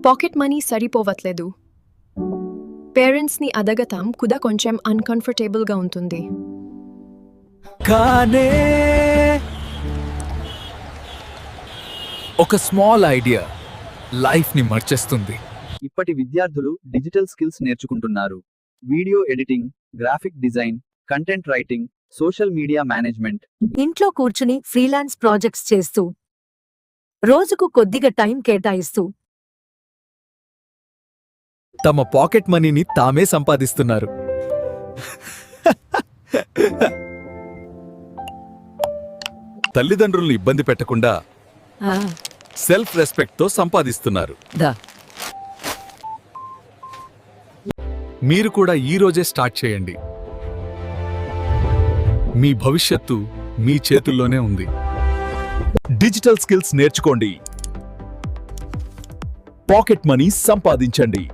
Pocket money సరిపోవట్లేదు. పేరెంట్స్ని అడగటం కూడా కొంచెం అన్కంఫర్టబుల్గా ఉంటుంది. కానీ ఒక స్మాల్ ఐడియా లైఫ్ని మార్చేస్తుంది. ఇప్పటి విద్యార్థులు డిజిటల్ స్కిల్స్ నేర్చుకుంటున్నారు. Video editing, graphic design, content writing, social media management. ఇంట్లో కూర్చుని ఫ్రీలాన్స్ ప్రాజెక్ట్స్ చేస్తూ రోజుకు కొద్దిగా టైం కేటాయిస్తూ తమ పాకెట్ మనీని తామే సంపాదిస్తున్నారు. తల్లిదండ్రులను ఇబ్బంది పెట్టకుండా సెల్ఫ్ రెస్పెక్ట్ తో సంపాదిస్తున్నారు. మీరు కూడా ఈ రోజే స్టార్ట్ చేయండి. మీ భవిష్యత్తు మీ చేతుల్లోనే ఉంది. డిజిటల్ స్కిల్స్ నేర్చుకోండి, పాకెట్ మనీ సంపాదించండి.